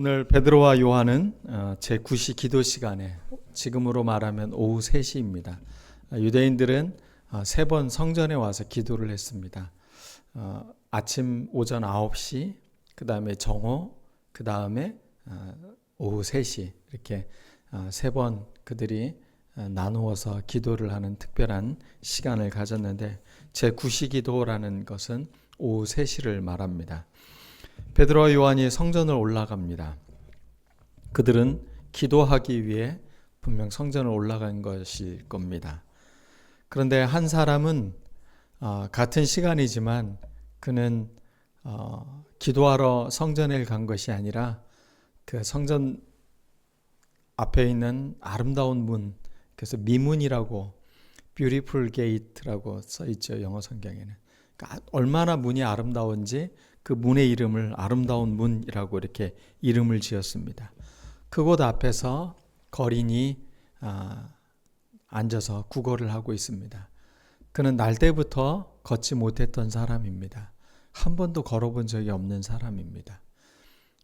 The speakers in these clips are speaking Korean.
오늘 베드로와 요한은 제9시 기도 시간에 지금으로 말하면 오후 3시입니다. 유대인들은 3번 성전에 와서 기도를 했습니다. 아침 오전 9시, 그 다음에 정오, 그 다음에 오후 3시 이렇게 3번 그들이 나누어서 기도를 하는 특별한 시간을 가졌는데 제9시 기도라는 것은 오후 3시를 말합니다. 베드로와 요한이 성전을 올라갑니다. 그들은 기도하기 위해 분명 성전을 올라간 것일 겁니다. 그런데 한 사람은 같은 시간이지만 그는 기도하러 성전에 간 것이 아니라 그 성전 앞에 있는 아름다운 문, 그래서 미문이라고 Beautiful Gate라고 써 있죠, 영어 성경에는. 그러니까 얼마나 문이 아름다운지 그 문의 이름을 아름다운 문이라고 이렇게 이름을 지었습니다. 그곳 앞에서 거린이 앉아서 구걸을 하고 있습니다. 그는 날 때부터 걷지 못했던 사람입니다. 한 번도 걸어본 적이 없는 사람입니다.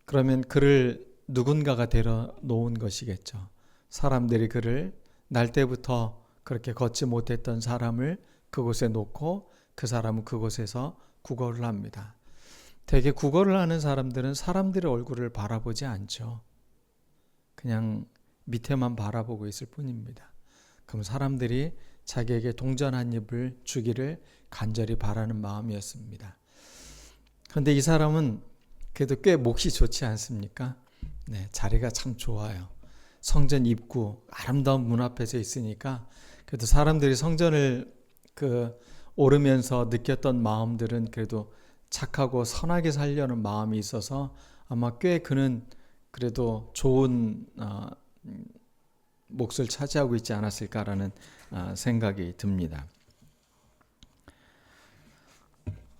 그러면 그를 누군가가 데려 놓은 것이겠죠. 사람들이 그를 날 때부터 그렇게 걷지 못했던 사람을 그곳에 놓고 그 사람은 그곳에서 구걸을 합니다. 대개 구걸을 하는 사람들은 사람들의 얼굴을 바라보지 않죠. 그냥 밑에만 바라보고 있을 뿐입니다. 그럼 사람들이 자기에게 동전 한 입을 주기를 간절히 바라는 마음이었습니다. 그런데 이 사람은 그래도 꽤 몫이 좋지 않습니까? 네, 자리가 참 좋아요. 성전 입구 아름다운 문 앞에서 있으니까 그래도 사람들이 성전을 오르면서 느꼈던 마음들은 그래도 착하고 선하게 살려는 마음이 있어서 아마 꽤 그는 그래도 좋은 몫을 차지하고 있지 않았을까라는 생각이 듭니다.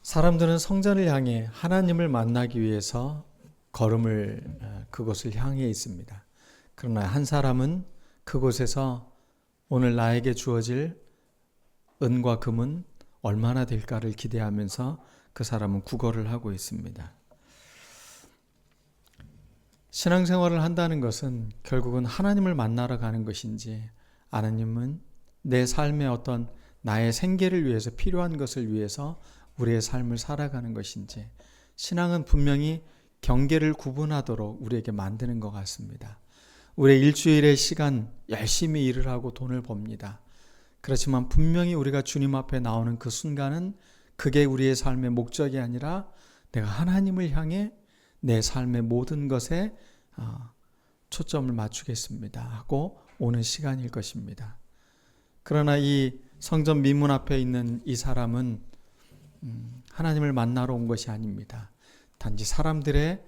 사람들은 성전을 향해 하나님을 만나기 위해서 걸음을 그곳을 향해 있습니다. 그러나 한 사람은 그곳에서 오늘 나에게 주어질 은과 금은 얼마나 될까를 기대하면서 그 사람은 구걸을 하고 있습니다. 신앙생활을 한다는 것은 결국은 하나님을 만나러 가는 것인지 아니면 내 삶의 어떤 나의 생계를 위해서 필요한 것을 위해서 우리의 삶을 살아가는 것인지 신앙은 분명히 경계를 구분하도록 우리에게 만드는 것 같습니다. 우리의 일주일의 시간 열심히 일을 하고 돈을 법니다. 그렇지만 분명히 우리가 주님 앞에 나오는 그 순간은 그게 우리의 삶의 목적이 아니라 내가 하나님을 향해 내 삶의 모든 것에 초점을 맞추겠습니다 하고 오는 시간일 것입니다. 그러나 이 성전 미문 앞에 있는 이 사람은 하나님을 만나러 온 것이 아닙니다. 단지 사람들에게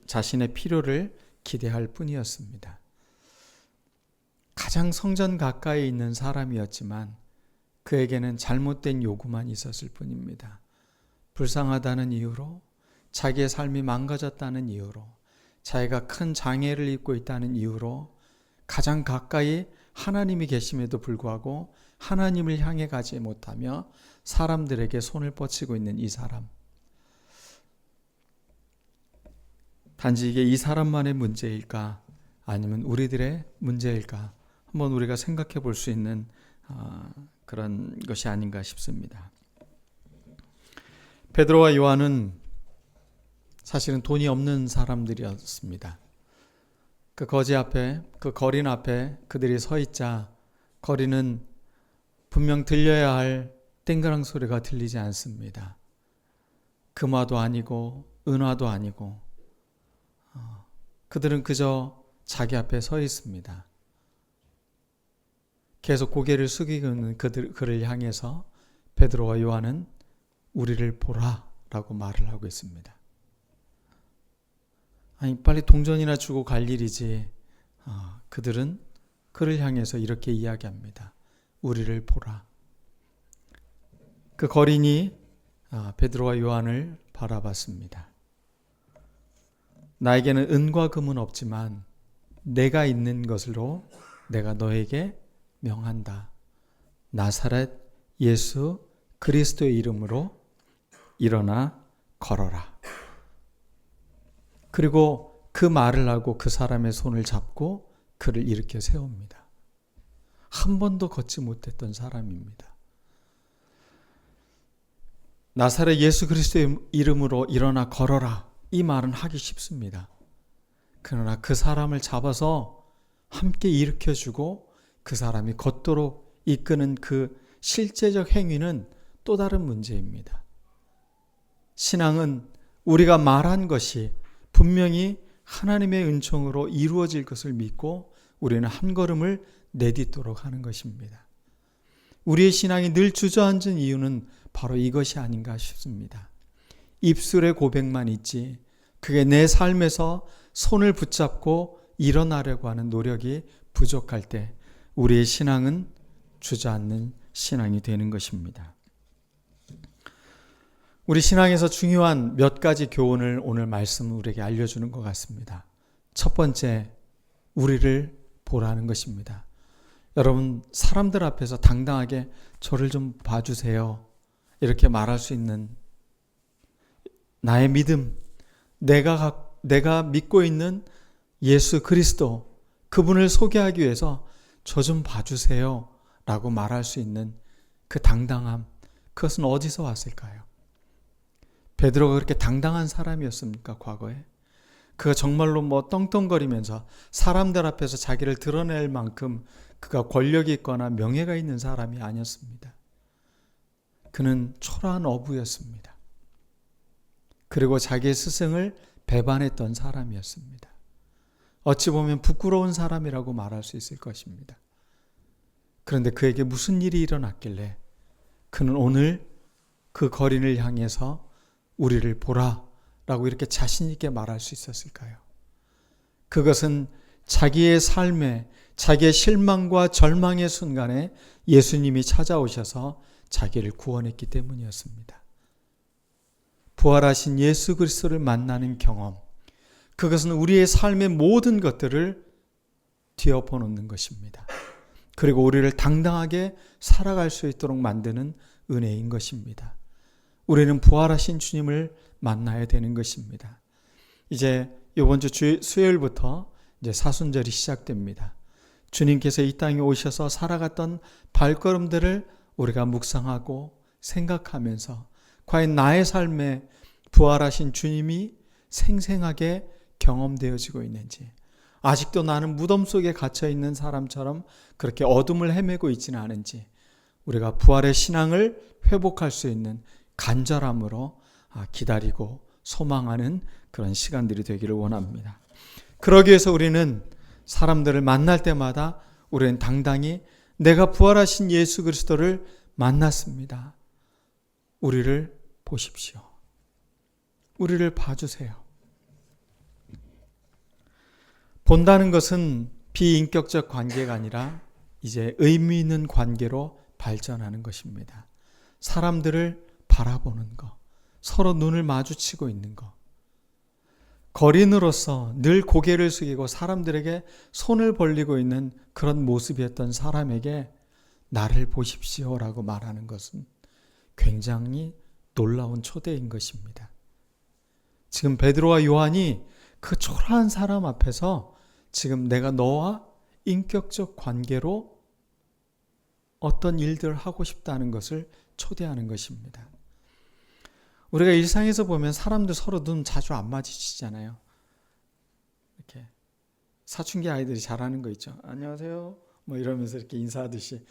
자신의 필요를 기대할 뿐이었습니다. 가장 성전 가까이 있는 사람이었지만 그에게는 잘못된 요구만 있었을 뿐입니다. 불쌍하다는 이유로, 자기의 삶이 망가졌다는 이유로, 자기가 큰 장애를 입고 있다는 이유로 가장 가까이 하나님이 계심에도 불구하고 하나님을 향해 가지 못하며 사람들에게 손을 뻗치고 있는 이 사람. 단지 이게 이 사람만의 문제일까? 아니면 우리들의 문제일까? 한번 우리가 생각해 볼 수 있는 그런 것이 아닌가 싶습니다. 베드로와 요한은 사실은 돈이 없는 사람들이었습니다. 그 거지 앞에, 그 거린 앞에 그들이 서 있자 거리는 분명 들려야 할 땡그랑 소리가 들리지 않습니다. 금화도 아니고 은화도 아니고 그들은 그저 자기 앞에 서 있습니다. 계속 고개를 숙이고 있는 그를 향해서 베드로와 요한은 우리를 보라 라고 말을 하고 있습니다. 아니 빨리 동전이나 주고 갈 일이지. 그들은 그를 향해서 이렇게 이야기합니다. 우리를 보라. 그 거린이 베드로와 요한을 바라봤습니다. 나에게는 은과 금은 없지만 내가 있는 것으로 내가 너에게 명한다. 나사렛 예수 그리스도의 이름으로 일어나 걸어라. 그리고 그 말을 하고 그 사람의 손을 잡고 그를 일으켜 세웁니다. 한 번도 걷지 못했던 사람입니다. 나사렛 예수 그리스도의 이름으로 일어나 걸어라. 이 말은 하기 쉽습니다. 그러나 그 사람을 잡아서 함께 일으켜주고 그 사람이 걷도록 이끄는 그 실제적 행위는 또 다른 문제입니다. 신앙은 우리가 말한 것이 분명히 하나님의 은총으로 이루어질 것을 믿고 우리는 한 걸음을 내딛도록 하는 것입니다. 우리의 신앙이 늘 주저앉은 이유는 바로 이것이 아닌가 싶습니다. 입술의 고백만 있지 그게 내 삶에서 손을 붙잡고 일어나려고 하는 노력이 부족할 때 우리의 신앙은 주저앉는 신앙이 되는 것입니다. 우리 신앙에서 중요한 몇 가지 교훈을 오늘 말씀은 우리에게 알려주는 것 같습니다. 첫 번째, 우리를 보라는 것입니다. 여러분, 사람들 앞에서 당당하게 저를 좀 봐주세요. 이렇게 말할 수 있는 나의 믿음, 내가 믿고 있는 예수 그리스도, 그분을 소개하기 위해서 저 좀 봐주세요. 라고 말할 수 있는 그 당당함, 그것은 어디서 왔을까요? 베드로가 그렇게 당당한 사람이었습니까? 과거에? 그가 정말로 떵떵거리면서 사람들 앞에서 자기를 드러낼 만큼 그가 권력이 있거나 명예가 있는 사람이 아니었습니다. 그는 초라한 어부였습니다. 그리고 자기의 스승을 배반했던 사람이었습니다. 어찌 보면 부끄러운 사람이라고 말할 수 있을 것입니다. 그런데 그에게 무슨 일이 일어났길래 그는 오늘 그 거린을 향해서 우리를 보라 라고 이렇게 자신 있게 말할 수 있었을까요? 그것은 자기의 삶에 자기의 실망과 절망의 순간에 예수님이 찾아오셔서 자기를 구원했기 때문이었습니다. 부활하신 예수 그리스도를 만나는 경험, 그것은 우리의 삶의 모든 것들을 뒤엎어놓는 것입니다. 그리고 우리를 당당하게 살아갈 수 있도록 만드는 은혜인 것입니다. 우리는 부활하신 주님을 만나야 되는 것입니다. 이제 이번 주 수요일부터 이제 사순절이 시작됩니다. 주님께서 이 땅에 오셔서 살아갔던 발걸음들을 우리가 묵상하고 생각하면서 과연 나의 삶에 부활하신 주님이 생생하게 경험되어지고 있는지, 아직도 나는 무덤 속에 갇혀 있는 사람처럼 그렇게 어둠을 헤매고 있지는 않은지, 우리가 부활의 신앙을 회복할 수 있는 간절함으로 기다리고 소망하는 그런 시간들이 되기를 원합니다. 그러기 위해서 우리는 사람들을 만날 때마다 우리는 당당히 내가 부활하신 예수 그리스도를 만났습니다. 우리를 보십시오. 우리를 봐주세요. 본다는 것은 비인격적 관계가 아니라 이제 의미 있는 관계로 발전하는 것입니다. 사람들을 바라보는 것, 서로 눈을 마주치고 있는 것. 거린으로서 늘 고개를 숙이고 사람들에게 손을 벌리고 있는 그런 모습이었던 사람에게 나를 보십시오라고 말하는 것은 굉장히 놀라운 초대인 것입니다. 지금 베드로와 요한이 그 초라한 사람 앞에서 지금 내가 너와 인격적 관계로 어떤 일들을 하고 싶다는 것을 초대하는 것입니다. 우리가 일상에서 보면 사람들 서로 눈 자주 안 마주치잖아요. 이렇게 사춘기 아이들이 잘하는 거 있죠. 안녕하세요. 이러면서 이렇게 인사하듯이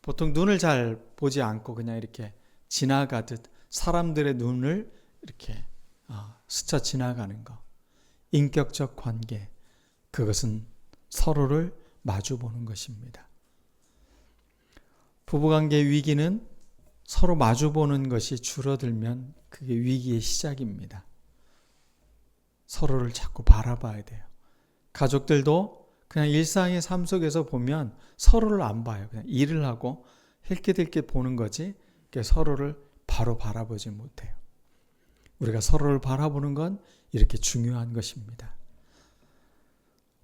보통 눈을 잘 보지 않고 그냥 이렇게 지나가듯 사람들의 눈을 이렇게 스쳐 지나가는 거. 인격적 관계, 그것은 서로를 마주보는 것입니다. 부부관계 위기는 서로 마주보는 것이 줄어들면 그게 위기의 시작입니다. 서로를 자꾸 바라봐야 돼요. 가족들도 그냥 일상의 삶 속에서 보면 서로를 안 봐요. 그냥 일을 하고 힐끗힐끗 보는 거지 서로를 바로 바라보지 못해요. 우리가 서로를 바라보는 건 이렇게 중요한 것입니다.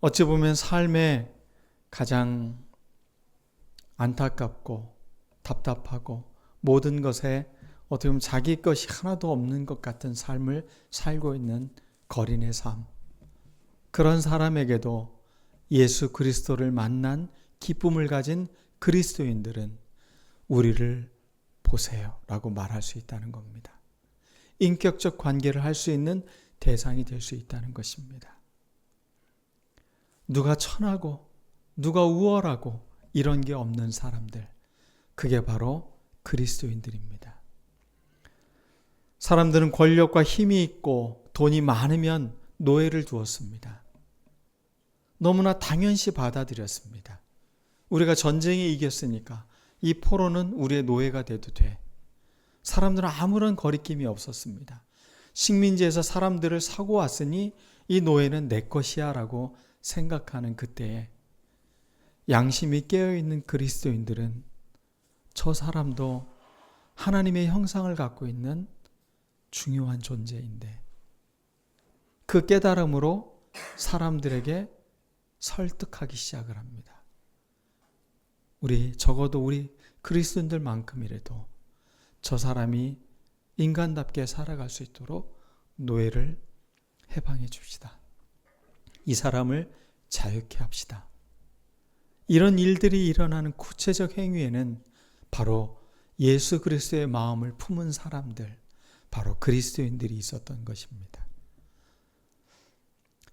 어찌 보면 삶에 가장 안타깝고 답답하고 모든 것에 어떻게 보면 자기 것이 하나도 없는 것 같은 삶을 살고 있는 거린의 삶. 그런 사람에게도 예수 그리스도를 만난 기쁨을 가진 그리스도인들은 우리를 보세요 라고 말할 수 있다는 겁니다. 인격적 관계를 할 수 있는 대상이 될 수 있다는 것입니다. 누가 천하고 누가 우월하고 이런 게 없는 사람들, 그게 바로 그리스도인들입니다. 사람들은 권력과 힘이 있고 돈이 많으면 노예를 두었습니다. 너무나 당연시 받아들였습니다. 우리가 전쟁에 이겼으니까 이 포로는 우리의 노예가 돼도 돼. 사람들은 아무런 거리낌이 없었습니다. 식민지에서 사람들을 사고 왔으니 이 노예는 내 것이야 라고 생각하는 그때에 양심이 깨어있는 그리스도인들은 저 사람도 하나님의 형상을 갖고 있는 중요한 존재인데 그 깨달음으로 사람들에게 설득하기 시작을 합니다. 적어도 우리 그리스도인들만큼이라도 저 사람이 인간답게 살아갈 수 있도록 노예를 해방해 줍시다. 이 사람을 자유케 합시다. 이런 일들이 일어나는 구체적 행위에는 바로 예수 그리스도의 마음을 품은 사람들, 바로 그리스도인들이 있었던 것입니다.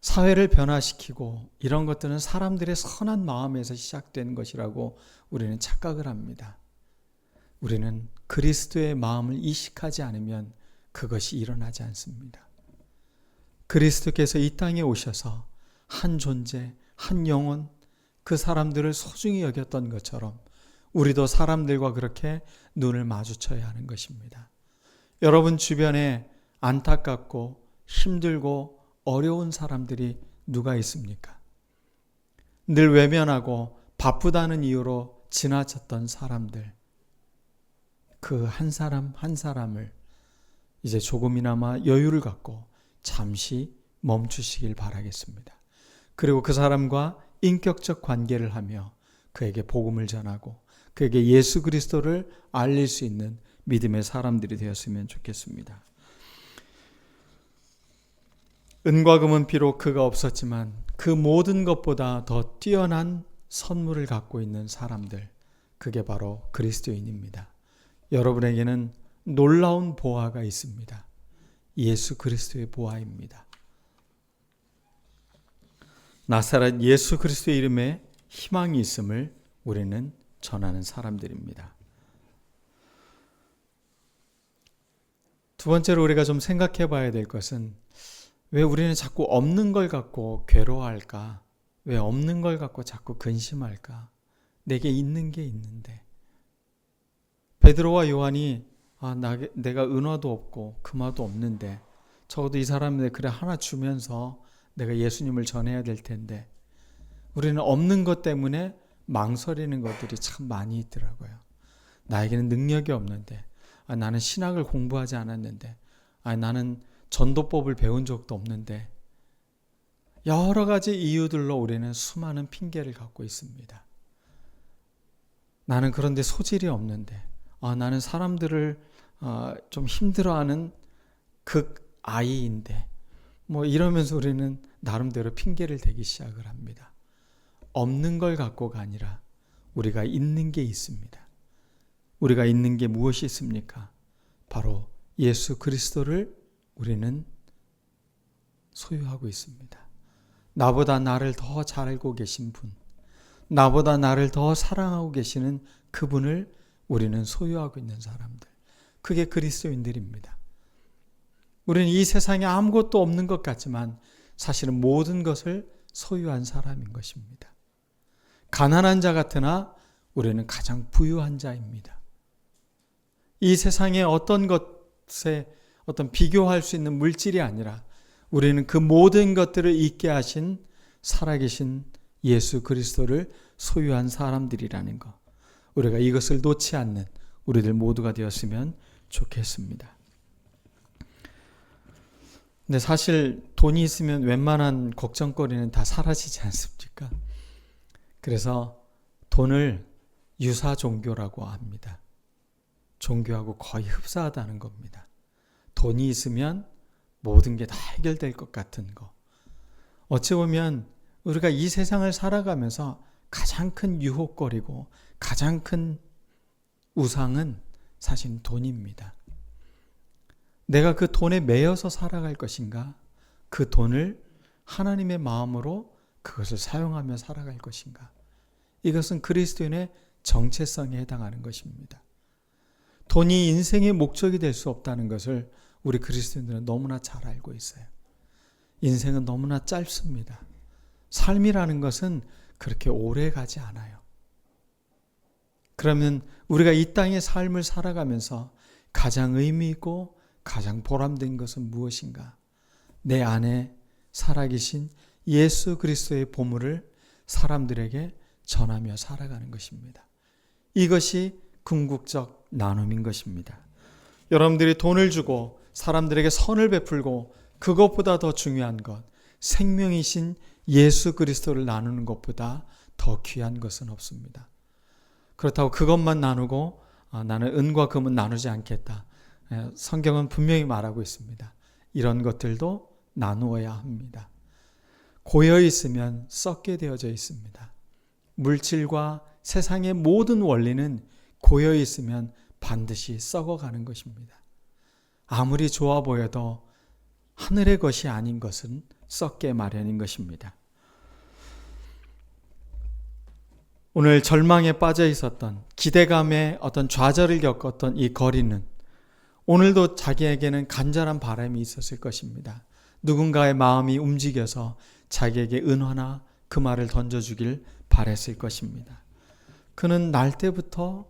사회를 변화시키고 이런 것들은 사람들의 선한 마음에서 시작된 것이라고 우리는 착각을 합니다. 우리는 그리스도의 마음을 이식하지 않으면 그것이 일어나지 않습니다. 그리스도께서 이 땅에 오셔서 한 존재, 한 영혼, 그 사람들을 소중히 여겼던 것처럼 우리도 사람들과 그렇게 눈을 마주쳐야 하는 것입니다. 여러분 주변에 안타깝고 힘들고 어려운 사람들이 누가 있습니까? 늘 외면하고 바쁘다는 이유로 지나쳤던 사람들, 그 한 사람 한 사람을 이제 조금이나마 여유를 갖고 잠시 멈추시길 바라겠습니다. 그리고 그 사람과 인격적 관계를 하며 그에게 복음을 전하고 그에게 예수 그리스도를 알릴 수 있는 믿음의 사람들이 되었으면 좋겠습니다. 은과 금은 비록 그가 없었지만 그 모든 것보다 더 뛰어난 선물을 갖고 있는 사람들, 그게 바로 그리스도인입니다. 여러분에게는 놀라운 보화가 있습니다. 예수 그리스도의 보화입니다. 나사렛 예수 그리스도의 이름에 희망이 있음을 우리는 전하는 사람들입니다. 두 번째로 우리가 좀 생각해 봐야 될 것은 왜 우리는 자꾸 없는 걸 갖고 괴로워할까? 왜 없는 걸 갖고 자꾸 근심할까? 내게 있는 게 있는데. 베드로와 요한이 내가 은화도 없고 금화도 없는데 적어도 이 사람들 그래 하나 주면서 내가 예수님을 전해야 될 텐데 우리는 없는 것 때문에 망설이는 것들이 참 많이 있더라고요. 나에게는 능력이 없는데 나는 신학을 공부하지 않았는데 나는 전도법을 배운 적도 없는데 여러 가지 이유들로 우리는 수많은 핑계를 갖고 있습니다. 나는 그런데 소질이 없는데 나는 사람들을 좀 힘들어하는 극아이인데 이러면서 우리는 나름대로 핑계를 대기 시작을 합니다. 없는 걸 갖고가 아니라 우리가 있는 게 있습니다. 우리가 있는 게 무엇이 있습니까? 바로 예수 그리스도를 우리는 소유하고 있습니다. 나보다 나를 더 잘 알고 계신 분, 나보다 나를 더 사랑하고 계시는 그분을 우리는 소유하고 있는 사람들, 그게 그리스도인들입니다. 우리는 이 세상에 아무것도 없는 것 같지만 사실은 모든 것을 소유한 사람인 것입니다. 가난한 자 같으나 우리는 가장 부유한 자입니다. 이 세상의 어떤 것에 비교할 수 있는 물질이 아니라 우리는 그 모든 것들을 있게 하신 살아계신 예수 그리스도를 소유한 사람들이라는 것, 우리가 이것을 놓지 않는 우리들 모두가 되었으면 좋겠습니다. 근데 사실 돈이 있으면 웬만한 걱정거리는 다 사라지지 않습니까? 그래서 돈을 유사 종교라고 합니다. 종교하고 거의 흡사하다는 겁니다. 돈이 있으면 모든 게 다 해결될 것 같은 거. 어찌 보면 우리가 이 세상을 살아가면서 가장 큰 유혹거리고 가장 큰 우상은 사실 돈입니다. 내가 그 돈에 매여서 살아갈 것인가? 그 돈을 하나님의 마음으로 그것을 사용하며 살아갈 것인가? 이것은 그리스도인의 정체성에 해당하는 것입니다. 돈이 인생의 목적이 될 수 없다는 것을 우리 그리스도인들은 너무나 잘 알고 있어요. 인생은 너무나 짧습니다. 삶이라는 것은 그렇게 오래 가지 않아요. 그러면 우리가 이 땅의 삶을 살아가면서 가장 의미 있고 가장 보람된 것은 무엇인가? 내 안에 살아계신 예수 그리스도의 보물을 사람들에게 전하며 살아가는 것입니다. 이것이 궁극적 나눔인 것입니다. 여러분들이 돈을 주고 사람들에게 선을 베풀고 그것보다 더 중요한 것, 생명이신 예수 그리스도를 나누는 것보다 더 귀한 것은 없습니다. 그렇다고 그것만 나누고 나는 은과 금은 나누지 않겠다. 성경은 분명히 말하고 있습니다. 이런 것들도 나누어야 합니다. 고여 있으면 썩게 되어져 있습니다. 물질과 세상의 모든 원리는 고여 있으면 반드시 썩어가는 것입니다. 아무리 좋아 보여도 하늘의 것이 아닌 것은 썩게 마련인 것입니다. 오늘 절망에 빠져 있었던 기대감에 어떤 좌절을 겪었던 이 거리는 오늘도 자기에게는 간절한 바람이 있었을 것입니다. 누군가의 마음이 움직여서 자기에게 은화나 그 말을 던져주길 바랬을 것입니다. 그는 날 때부터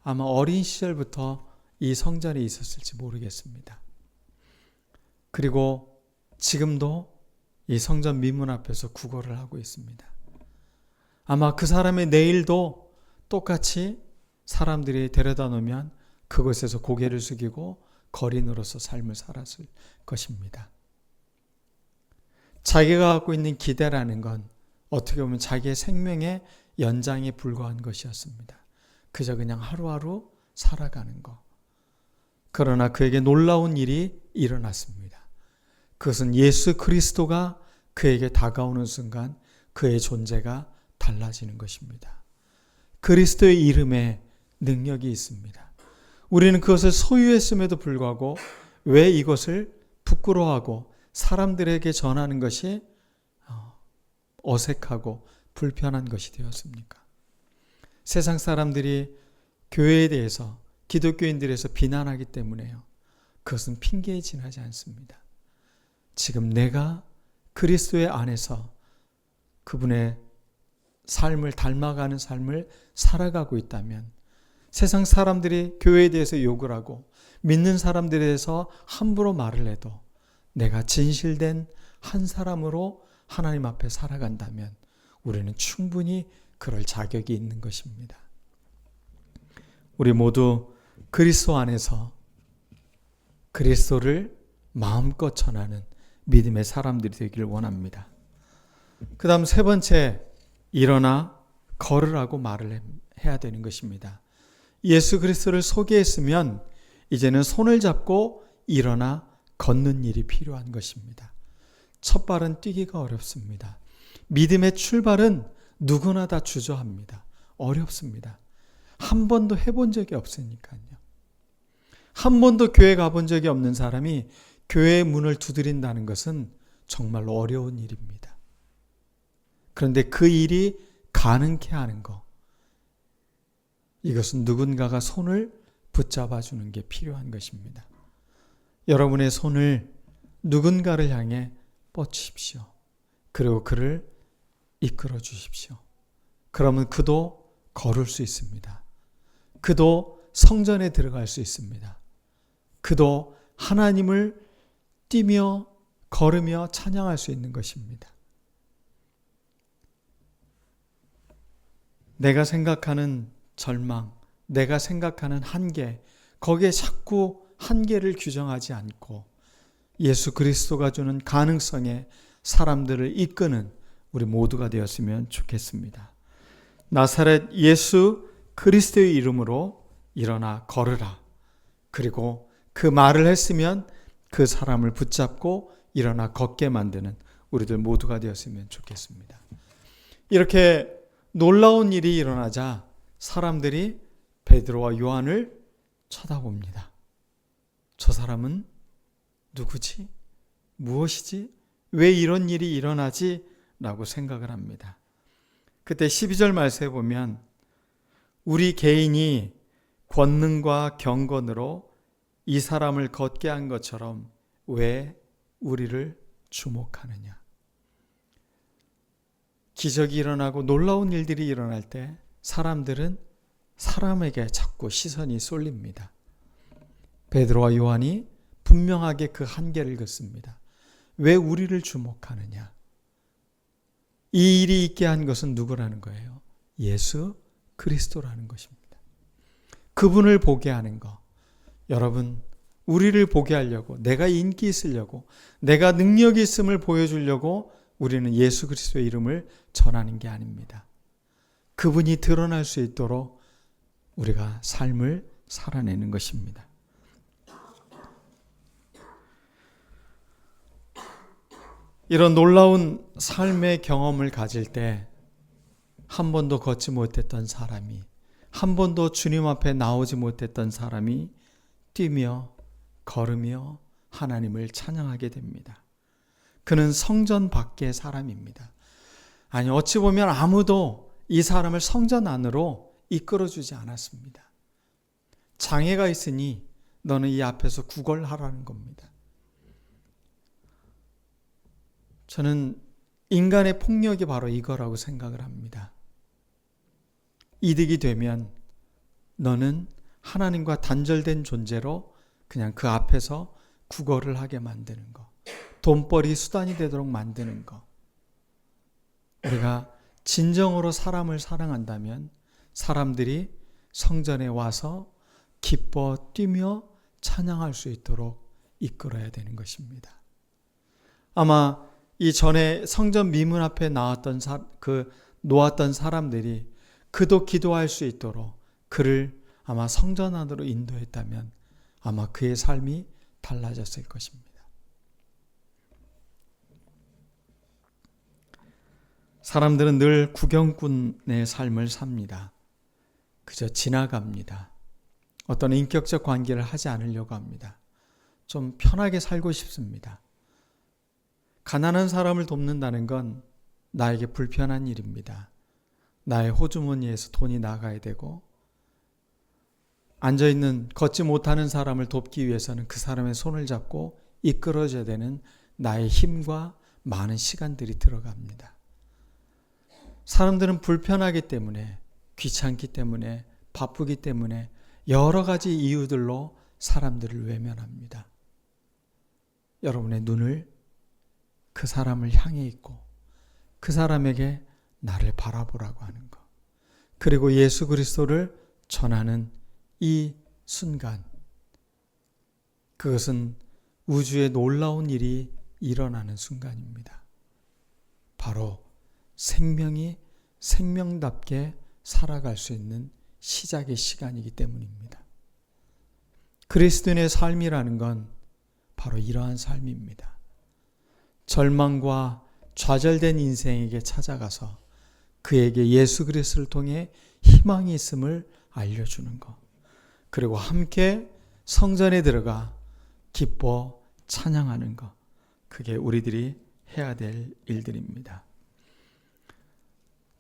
아마 어린 시절부터 이 성전에 있었을지 모르겠습니다. 그리고 지금도 이 성전 미문 앞에서 구걸을 하고 있습니다. 아마 그 사람의 내일도 똑같이 사람들이 데려다 놓으면 그곳에서 고개를 숙이고 거린으로서 삶을 살았을 것입니다. 자기가 갖고 있는 기대라는 건 어떻게 보면 자기의 생명의 연장에 불과한 것이었습니다. 그저 그냥 하루하루 살아가는 것. 그러나 그에게 놀라운 일이 일어났습니다. 그것은 예수 그리스도가 그에게 다가오는 순간 그의 존재가 달라지는 것입니다. 그리스도의 이름에 능력이 있습니다. 우리는 그것을 소유했음에도 불구하고 왜 이것을 부끄러워하고 사람들에게 전하는 것이 어색하고 불편한 것이 되었습니까? 세상 사람들이 교회에 대해서 기독교인들에서 비난하기 때문에요. 그것은 핑계에 지나지 않습니다. 지금 내가 그리스도의 안에서 그분의 삶을 닮아가는 삶을 살아가고 있다면 세상 사람들이 교회에 대해서 욕을 하고 믿는 사람들에 대해서 함부로 말을 해도 내가 진실된 한 사람으로 하나님 앞에 살아간다면 우리는 충분히 그럴 자격이 있는 것입니다. 우리 모두 그리스도 안에서 그리스도를 마음껏 전하는 믿음의 사람들이 되기를 원합니다. 그 다음 세 번째, 일어나 걸으라고 말을 해야 되는 것입니다. 예수 그리스도를 소개했으면 이제는 손을 잡고 일어나 걷는 일이 필요한 것입니다. 첫 발은 뛰기가 어렵습니다. 믿음의 출발은 누구나 다 주저합니다. 어렵습니다. 한 번도 해본 적이 없으니까요. 한 번도 교회 가본 적이 없는 사람이 교회의 문을 두드린다는 것은 정말로 어려운 일입니다. 그런데 그 일이 가능케 하는 것, 이것은 누군가가 손을 붙잡아 주는 게 필요한 것입니다. 여러분의 손을 누군가를 향해 뻗으십시오. 그리고 그를 이끌어 주십시오. 그러면 그도 걸을 수 있습니다. 그도 성전에 들어갈 수 있습니다. 그도 하나님을 뛰며 걸으며 찬양할 수 있는 것입니다. 내가 생각하는 절망, 내가 생각하는 한계, 거기에 자꾸 한계를 규정하지 않고 예수 그리스도가 주는 가능성에 사람들을 이끄는 우리 모두가 되었으면 좋겠습니다. 나사렛 예수 그리스도의 이름으로 일어나 걸으라. 그리고 그 말을 했으면 그 사람을 붙잡고 일어나 걷게 만드는 우리들 모두가 되었으면 좋겠습니다. 이렇게 놀라운 일이 일어나자 사람들이 베드로와 요한을 쳐다봅니다. 저 사람은 누구지? 무엇이지? 왜 이런 일이 일어나지? 라고 생각을 합니다. 그때 12절 말씀에 보면 우리 개인이 권능과 경건으로 이 사람을 걷게 한 것처럼 왜 우리를 주목하느냐. 기적이 일어나고 놀라운 일들이 일어날 때 사람들은 사람에게 자꾸 시선이 쏠립니다. 베드로와 요한이 분명하게 그 한계를 긋습니다. 왜 우리를 주목하느냐? 이 일이 있게 한 것은 누구라는 거예요? 예수 그리스도라는 것입니다. 그분을 보게 하는 것. 여러분, 우리를 보게 하려고, 내가 인기 있으려고, 내가 능력이 있음을 보여주려고 우리는 예수 그리스도의 이름을 전하는 게 아닙니다. 그분이 드러날 수 있도록 우리가 삶을 살아내는 것입니다. 이런 놀라운 삶의 경험을 가질 때 한 번도 걷지 못했던 사람이, 한 번도 주님 앞에 나오지 못했던 사람이 뛰며 걸으며 하나님을 찬양하게 됩니다. 그는 성전 밖의 사람입니다. 아니, 어찌 보면 아무도 이 사람을 성전 안으로 이끌어주지 않았습니다. 장애가 있으니 너는 이 앞에서 구걸하라는 겁니다. 저는 인간의 폭력이 바로 이거라고 생각을 합니다. 이득이 되면 너는 하나님과 단절된 존재로 그냥 그 앞에서 구걸을 하게 만드는 것, 돈벌이 수단이 되도록 만드는 것. 우리가 진정으로 사람을 사랑한다면 사람들이 성전에 와서 기뻐 뛰며 찬양할 수 있도록 이끌어야 되는 것입니다. 아마 이 전에 성전 미문 앞에 나왔던 놓았던 사람들이 그도 기도할 수 있도록 그를 아마 성전 안으로 인도했다면 아마 그의 삶이 달라졌을 것입니다. 사람들은 늘 구경꾼의 삶을 삽니다. 그저 지나갑니다. 어떤 인격적 관계를 하지 않으려고 합니다. 좀 편하게 살고 싶습니다. 가난한 사람을 돕는다는 건 나에게 불편한 일입니다. 나의 호주머니에서 돈이 나가야 되고, 앉아있는 걷지 못하는 사람을 돕기 위해서는 그 사람의 손을 잡고 이끌어줘야 되는 나의 힘과 많은 시간들이 들어갑니다. 사람들은 불편하기 때문에, 귀찮기 때문에, 바쁘기 때문에 여러 가지 이유들로 사람들을 외면합니다. 여러분의 눈을 그 사람을 향해 있고 그 사람에게 나를 바라보라고 하는 것, 그리고 예수 그리스도를 전하는 이 순간, 그것은 우주에 놀라운 일이 일어나는 순간입니다. 바로 생명이 생명답게 살아갈 수 있는 시작의 시간이기 때문입니다. 그리스도인의 삶이라는 건 바로 이러한 삶입니다. 절망과 좌절된 인생에게 찾아가서 그에게 예수 그리스도를 통해 희망이 있음을 알려주는 것, 그리고 함께 성전에 들어가 기뻐 찬양하는 것, 그게 우리들이 해야 될 일들입니다.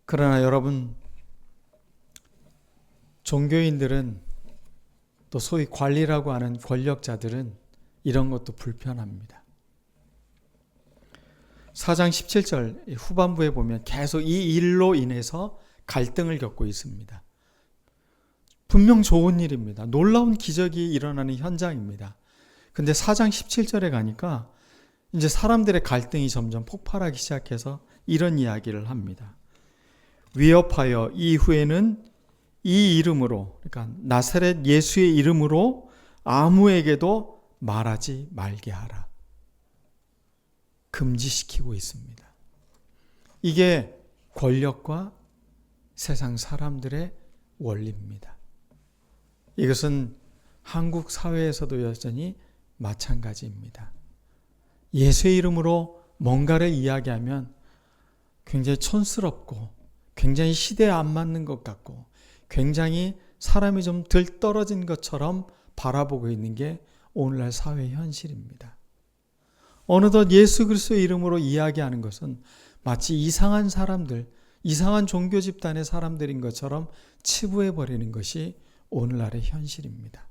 그러나 여러분, 종교인들은, 또 소위 관리라고 하는 권력자들은 이런 것도 불편합니다. 4장 17절 후반부에 보면 계속 이 일로 인해서 갈등을 겪고 있습니다. 분명 좋은 일입니다. 놀라운 기적이 일어나는 현장입니다. 근데 4장 17절에 가니까 이제 사람들의 갈등이 점점 폭발하기 시작해서 이런 이야기를 합니다. 위협하여 이후에는 이 이름으로, 그러니까 나사렛 예수의 이름으로 아무에게도 말하지 말게 하라. 금지시키고 있습니다. 이게 권력과 세상 사람들의 원리입니다. 이것은 한국 사회에서도 여전히 마찬가지입니다. 예수의 이름으로 뭔가를 이야기하면 굉장히 촌스럽고 굉장히 시대에 안 맞는 것 같고 굉장히 사람이 좀 들떨어진 것처럼 바라보고 있는 게 오늘날 사회의 현실입니다. 어느덧 예수 그리스도의 이름으로 이야기하는 것은 마치 이상한 사람들, 이상한 종교 집단의 사람들인 것처럼 치부해버리는 것이 오늘날의 현실입니다.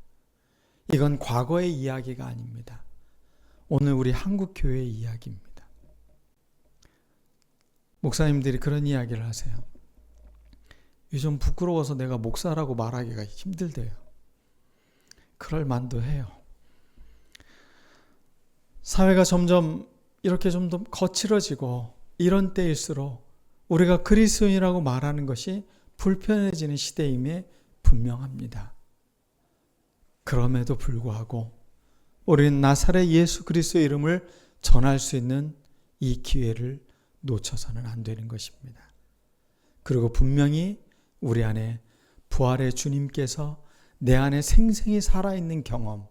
이건 과거의 이야기가 아닙니다. 오늘 우리 한국 교회의 이야기입니다. 목사님들이 그런 이야기를 하세요. 요즘 부끄러워서 내가 목사라고 말하기가 힘들대요. 그럴 만도 해요. 사회가 점점 이렇게 좀 더 거칠어지고 이런 때일수록 우리가 그리스도인이라고 말하는 것이 불편해지는 시대임에 분명합니다. 그럼에도 불구하고 우리는 나사렛 예수 그리스도의 이름을 전할 수 있는 이 기회를 놓쳐서는 안 되는 것입니다. 그리고 분명히 우리 안에 부활의 주님께서 내 안에 생생히 살아있는 경험,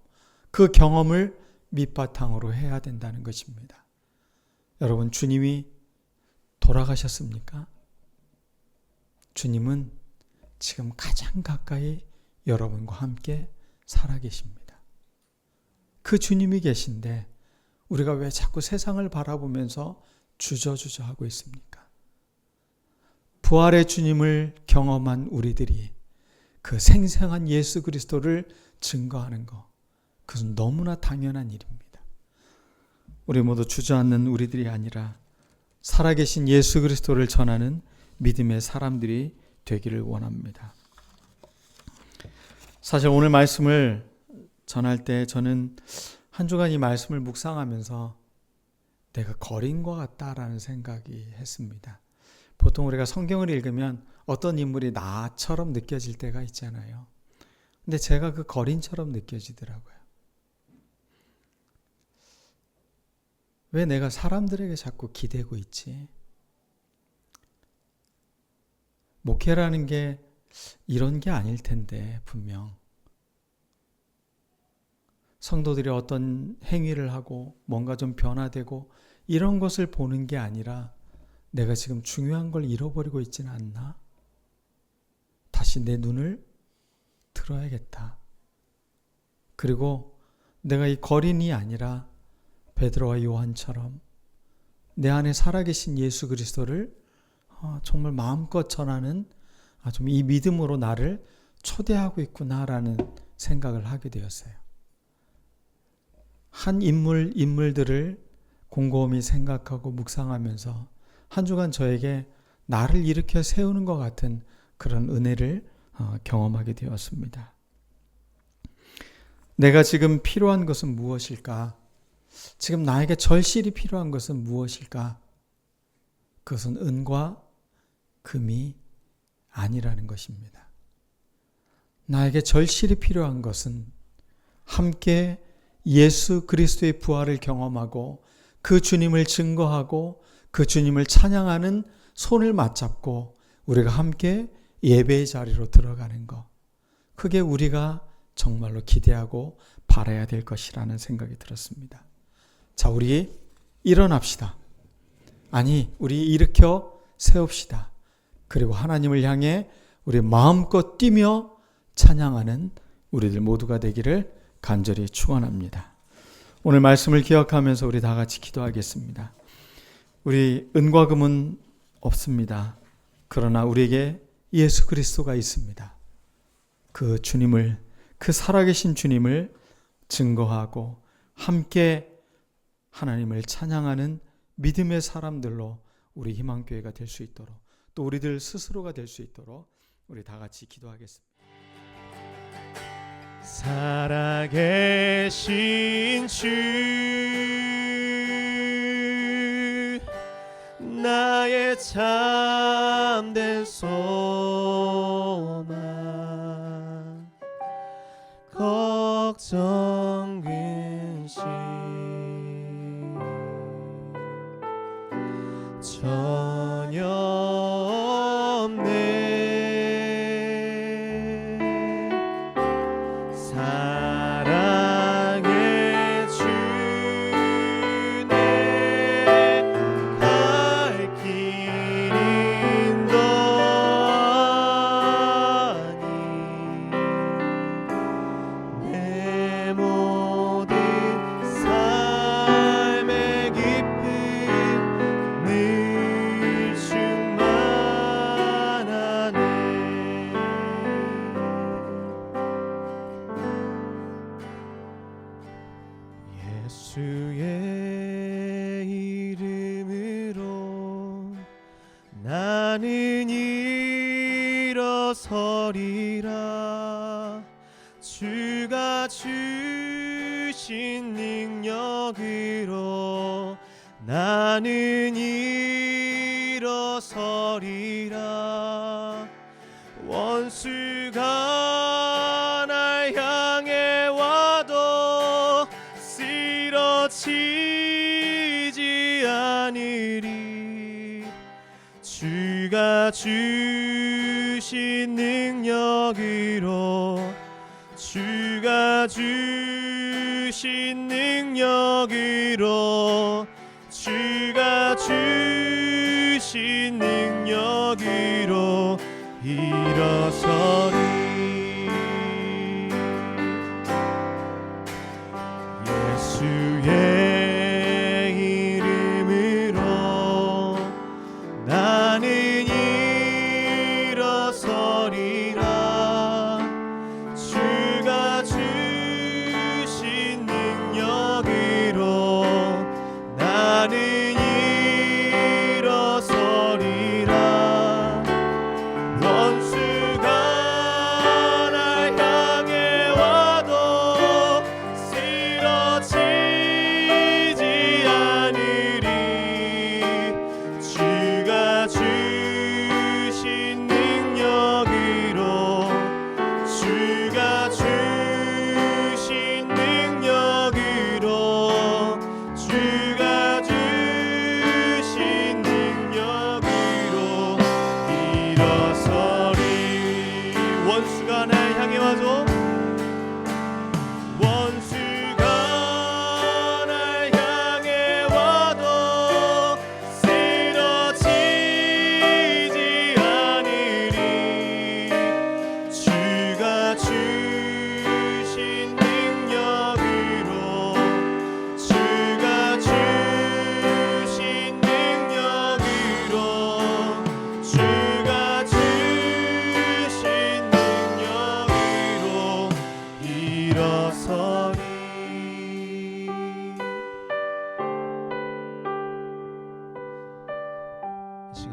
그 경험을 밑바탕으로 해야 된다는 것입니다. 여러분, 주님이 돌아가셨습니까? 주님은 지금 가장 가까이 여러분과 함께 살아계십니다. 그 주님이 계신데 우리가 왜 자꾸 세상을 바라보면서 주저주저 하고 있습니까? 부활의 주님을 경험한 우리들이 그 생생한 예수 그리스도를 증거하는 것, 그것은 너무나 당연한 일입니다. 우리 모두 주저앉는 우리들이 아니라 살아계신 예수 그리스도를 전하는 믿음의 사람들이 되기를 원합니다. 사실 오늘 말씀을 전할 때 저는 한 주간 이 말씀을 묵상하면서 내가 거린 것 같다라는 생각이 했습니다. 보통 우리가 성경을 읽으면 어떤 인물이 나처럼 느껴질 때가 있잖아요. 근데 제가 그 거린처럼 느껴지더라고요. 왜 내가 사람들에게 자꾸 기대고 있지? 목회라는 게 이런 게 아닐 텐데 분명. 성도들이 어떤 행위를 하고 뭔가 좀 변화되고 이런 것을 보는 게 아니라 내가 지금 중요한 걸 잃어버리고 있지는 않나? 다시 내 눈을 들어야겠다. 그리고 내가 이 거린이 아니라 베드로와 요한처럼 내 안에 살아계신 예수 그리스도를 정말 마음껏 전하는 좀 이 믿음으로 나를 초대하고 있구나라는 생각을 하게 되었어요. 한 인물들을 곰곰이 생각하고 묵상하면서 한 주간 저에게 나를 일으켜 세우는 것 같은 그런 은혜를 경험하게 되었습니다. 내가 지금 필요한 것은 무엇일까? 지금 나에게 절실히 필요한 것은 무엇일까? 그것은 은과 금이 아니라는 것입니다. 나에게 절실히 필요한 것은 함께 예수 그리스도의 부활을 경험하고 그 주님을 증거하고 그 주님을 찬양하는 손을 맞잡고 우리가 함께 예배의 자리로 들어가는 것. 그게 우리가 정말로 기대하고 바라야 될 것이라는 생각이 들었습니다. 자, 우리 일어납시다. 아니, 우리 일으켜 세웁시다. 그리고 하나님을 향해 우리 마음껏 뛰며 찬양하는 우리들 모두가 되기를 간절히 축원합니다. 오늘 말씀을 기억하면서 우리 다 같이 기도하겠습니다. 우리 은과 금은 없습니다. 그러나 우리에게 예수 그리스도가 있습니다. 그 주님을, 그 살아계신 주님을 증거하고 함께 하나님을 찬양하는 믿음의 사람들로 우리 희망교회가 될 수 있도록 또 우리들 스스로가 될 수 있도록 우리 다 같이 기도하겠습니다. 살아계신 주 나의 참된 소망 걱정 근심 전혀 없네. 사랑의 주 내 나는 일어서리라. 주가 주신 능력으로 나는 일어서리라. 원수가 날 향해 와도 쓰러지지 않으리. 주가 주신 능력으로 주가 주신 능력으로 주가 주신 능력으로 일어서리. 예수의 이름으로 나는 일어서리라. 주가 주신 능력으로 나는